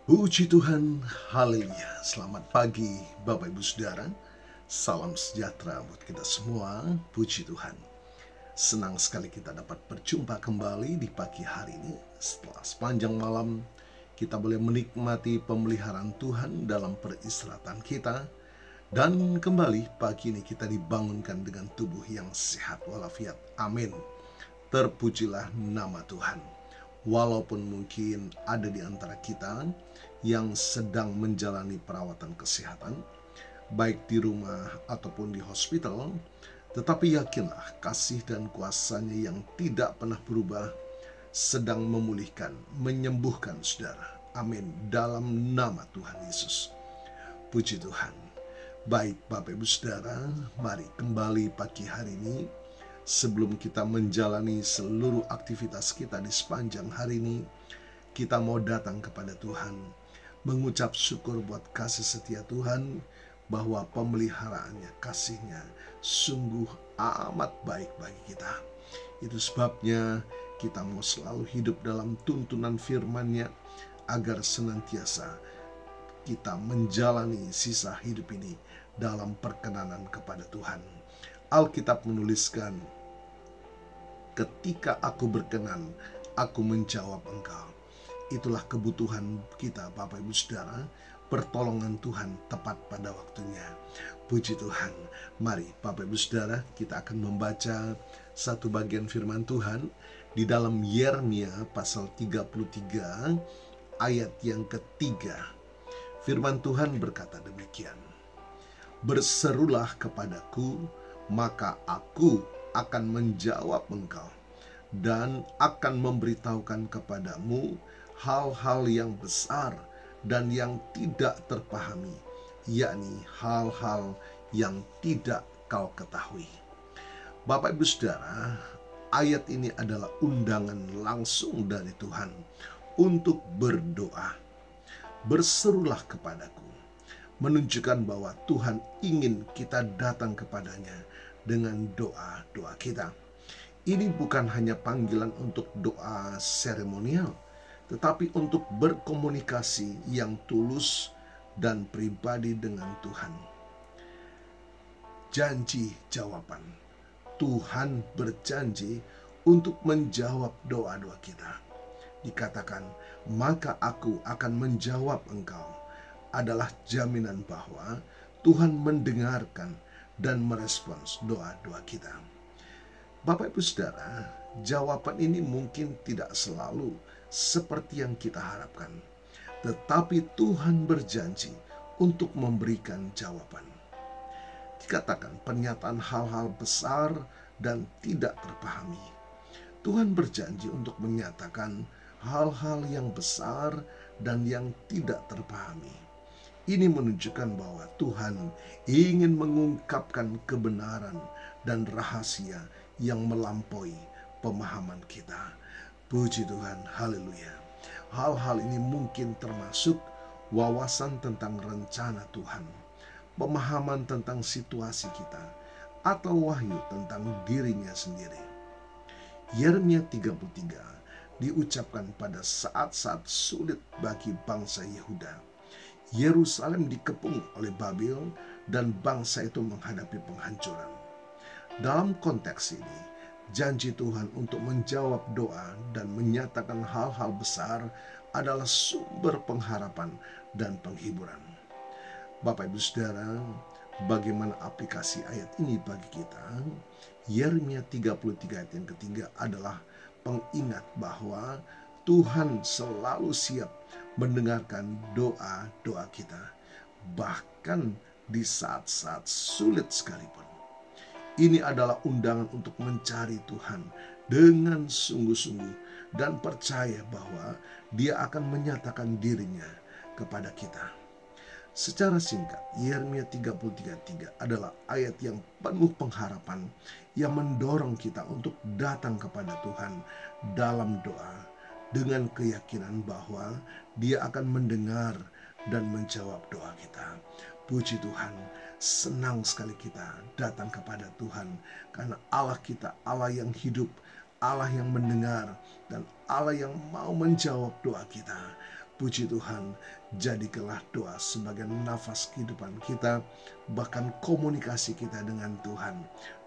Puji Tuhan, haleluya. Selamat pagi Bapak Ibu Saudara. Salam sejahtera buat kita semua. Puji Tuhan. Senang sekali kita dapat berjumpa kembali di pagi hari ini. Setelah sepanjang malam kita boleh menikmati pemeliharaan Tuhan dalam peristirahatan kita. Dan kembali pagi ini kita dibangunkan dengan tubuh yang sehat walafiat. Amin. Terpujilah nama Tuhan. Walaupun mungkin ada di antara kita yang sedang menjalani perawatan kesehatan, baik di rumah ataupun di hospital, tetapi yakinlah kasih dan kuasanya yang tidak pernah berubah sedang memulihkan, menyembuhkan saudara. Amin. Dalam nama Tuhan Yesus. Puji Tuhan. Baik Bapak Ibu Saudara, mari kembali pagi hari ini. Sebelum kita menjalani seluruh aktivitas kita di sepanjang hari ini, kita mau datang kepada Tuhan, mengucap syukur buat kasih setia Tuhan, bahwa pemeliharaannya, kasihnya sungguh amat baik bagi kita. Itu sebabnya kita mau selalu hidup dalam tuntunan firman-Nya, agar senantiasa kita menjalani sisa hidup ini dalam perkenanan kepada Tuhan. Alkitab menuliskan, ketika aku berkenan, aku menjawab engkau. Itulah kebutuhan kita Bapak Ibu Saudara, pertolongan Tuhan tepat pada waktunya. Puji Tuhan. Mari Bapak Ibu Saudara, kita akan membaca satu bagian firman Tuhan di dalam Yeremia pasal 33 ayat yang ketiga. Firman Tuhan berkata demikian. Berserulah kepadaku, maka aku akan menjawab engkau dan akan memberitahukan kepadamu hal-hal yang besar dan yang tidak terpahami, yakni hal-hal yang tidak kau ketahui. Bapak Ibu Saudara, ayat ini adalah undangan langsung dari Tuhan untuk berdoa. Berserulah kepadaku, menunjukkan bahwa Tuhan ingin kita datang kepadanya dengan doa-doa kita. Ini bukan hanya panggilan untuk doa seremonial, tetapi untuk berkomunikasi yang tulus dan pribadi dengan Tuhan. Janji jawaban. Tuhan berjanji untuk menjawab doa-doa kita. Dikatakan, maka aku akan menjawab engkau, adalah jaminan bahwa Tuhan mendengarkan dan merespons doa-doa kita. Bapak Ibu Saudara, jawaban ini mungkin tidak selalu seperti yang kita harapkan, tetapi Tuhan berjanji untuk memberikan jawaban. Dikatakan pernyataan hal-hal besar dan tidak terpahami. Tuhan berjanji untuk menyatakan hal-hal yang besar dan yang tidak terpahami. Ini menunjukkan bahwa Tuhan ingin mengungkapkan kebenaran dan rahasia yang melampaui pemahaman kita. Puji Tuhan, haleluya. Hal-hal ini mungkin termasuk wawasan tentang rencana Tuhan, pemahaman tentang situasi kita, atau wahyu tentang dirinya sendiri. Yeremia 33 diucapkan pada saat-saat sulit bagi bangsa Yehuda. Yerusalem dikepung oleh Babel dan bangsa itu menghadapi penghancuran. Dalam konteks ini, janji Tuhan untuk menjawab doa dan menyatakan hal-hal besar adalah sumber pengharapan dan penghiburan. Bapak Ibu Saudara, bagaimana aplikasi ayat ini bagi kita? Yeremia 33 ayat yang ketiga adalah pengingat bahwa Tuhan selalu siap mendengarkan doa-doa kita, bahkan di saat-saat sulit sekalipun. Ini adalah undangan untuk mencari Tuhan dengan sungguh-sungguh dan percaya bahwa Dia akan menyatakan dirinya kepada kita. Secara singkat, Yeremia 33:3 adalah ayat yang penuh pengharapan yang mendorong kita untuk datang kepada Tuhan dalam doa dengan keyakinan bahwa Dia akan mendengar dan menjawab doa kita. Puji Tuhan, senang sekali kita datang kepada Tuhan karena Allah kita Allah yang hidup, Allah yang mendengar, dan Allah yang mau menjawab doa kita. Puji Tuhan, jadikanlah doa sebagai nafas kehidupan kita, bahkan komunikasi kita dengan Tuhan.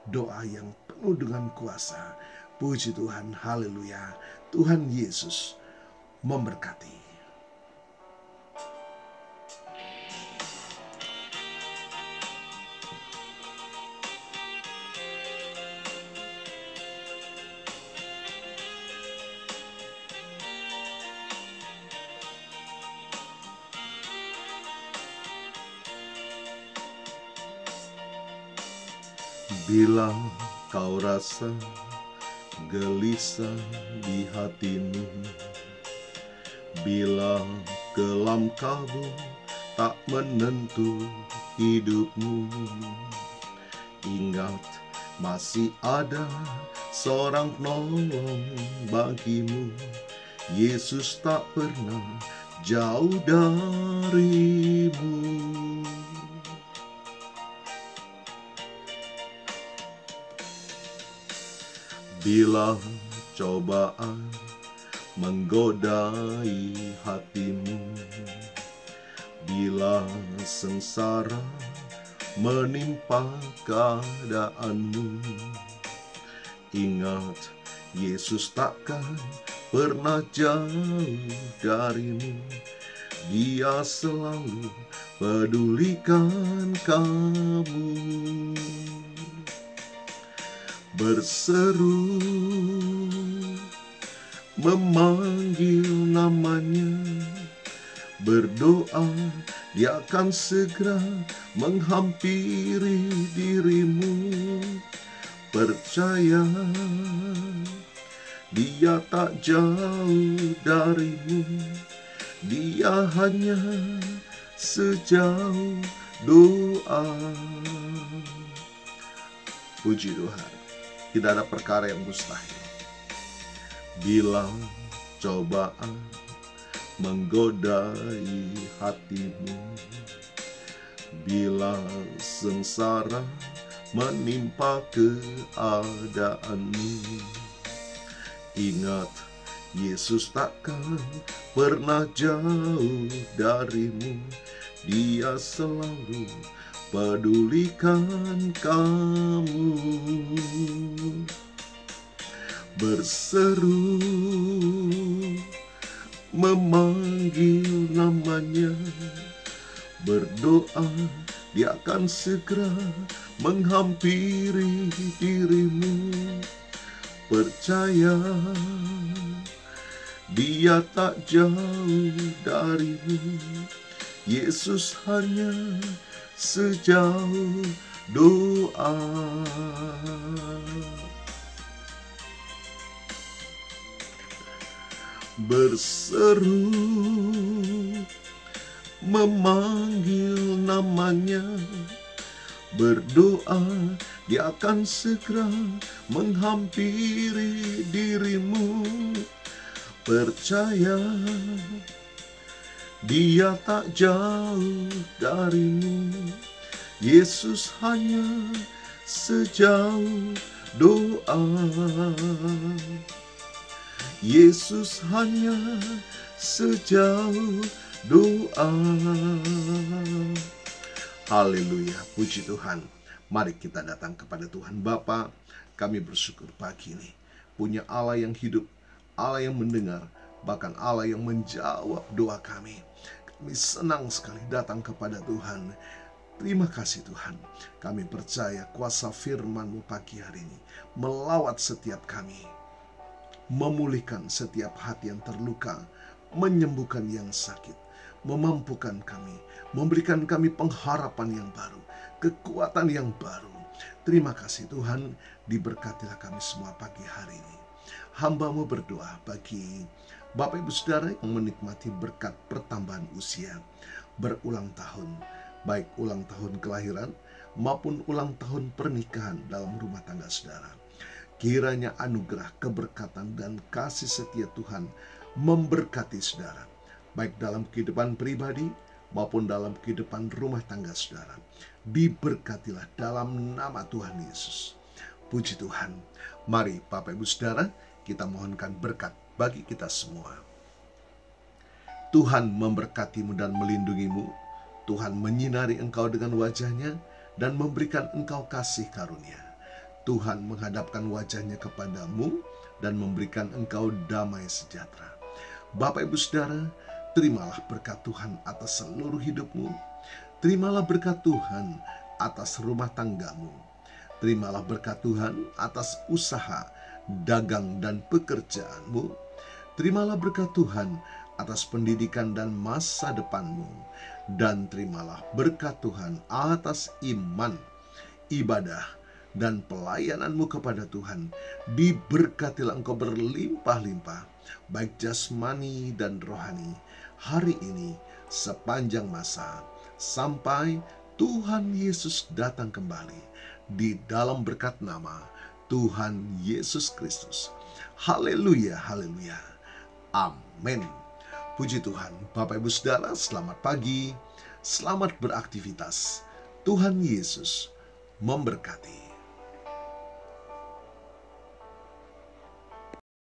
Doa yang penuh dengan kuasa. Puji Tuhan, haleluya. Tuhan Yesus memberkati. Bila kau rasa gelisah di hatimu, bila kelam kabut tak menentu hidupmu, ingat masih ada seorang penolong bagimu. Yesus tak pernah jauh darimu. Bila cobaan menggodai hatimu, bila sengsara menimpa keadaanmu, ingat Yesus takkan pernah jauh darimu. Dia selalu pedulikan kamu. Berseru, memanggil namanya, berdoa, dia akan segera menghampiri dirimu. Percaya, dia tak jauh darimu, dia hanya sejauh doa. Puji Tuhan, tidak ada perkara yang mustahil. Bila cobaan menggodai hatimu, bila sengsara menimpa keadaanmu, ingat Yesus takkan pernah jauh darimu. Dia selalu pedulikan kamu. Berseru, memanggil namanya, berdoa, dia akan segera menghampiri dirimu. Percaya, dia tak jauh darimu. Yesus hanya sejauh doa. Berseru, memanggil namanya, berdoa, dia akan segera menghampiri dirimu. Percaya, dia tak jauh darimu. Yesus hanya sejauh doa. Yesus hanya sejauh doa. Haleluya, puji Tuhan. Mari kita datang kepada Tuhan Bapa. Kami bersyukur pagi ini punya Allah yang hidup, Allah yang mendengar, bahkan Allah yang menjawab doa kami. Kami senang sekali datang kepada Tuhan. Terima kasih Tuhan. Kami percaya kuasa firman-Mu pagi hari ini melawat setiap kami, memulihkan setiap hati yang terluka, menyembuhkan yang sakit, memampukan kami, memberikan kami pengharapan yang baru, kekuatan yang baru. Terima kasih Tuhan, diberkatilah kami semua pagi hari ini. Hamba-Mu berdoa bagi Bapak Ibu Saudara yang menikmati berkat pertambahan usia, berulang tahun, baik ulang tahun kelahiran maupun ulang tahun pernikahan dalam rumah tangga saudara. Kiranya anugerah, keberkatan, dan kasih setia Tuhan memberkati saudara, baik dalam kehidupan pribadi maupun dalam kehidupan rumah tangga saudara. Diberkatilah dalam nama Tuhan Yesus. Puji Tuhan. Mari Bapak Ibu Saudara, kita mohonkan berkat bagi kita semua. Tuhan memberkatimu dan melindungimu. Tuhan menyinari engkau dengan wajah-Nya dan memberikan engkau kasih karunia. Tuhan menghadapkan wajah-Nya kepadamu dan memberikan engkau damai sejahtera. Bapak Ibu Saudara, terimalah berkat Tuhan atas seluruh hidupmu. Terimalah berkat Tuhan atas rumah tanggamu. Terimalah berkat Tuhan atas usaha, dagang, dan pekerjaanmu. Terimalah berkat Tuhan atas pendidikan dan masa depanmu. Dan terimalah berkat Tuhan atas iman, ibadah, dan pelayananmu kepada Tuhan. Diberkatilah engkau berlimpah-limpah, baik jasmani dan rohani, hari ini sepanjang masa, sampai Tuhan Yesus datang kembali, di dalam berkat nama Tuhan Yesus Kristus. Haleluya, haleluya. Amin. Puji Tuhan. Bapak Ibu Saudara, selamat pagi. Selamat beraktivitas. Tuhan Yesus memberkati.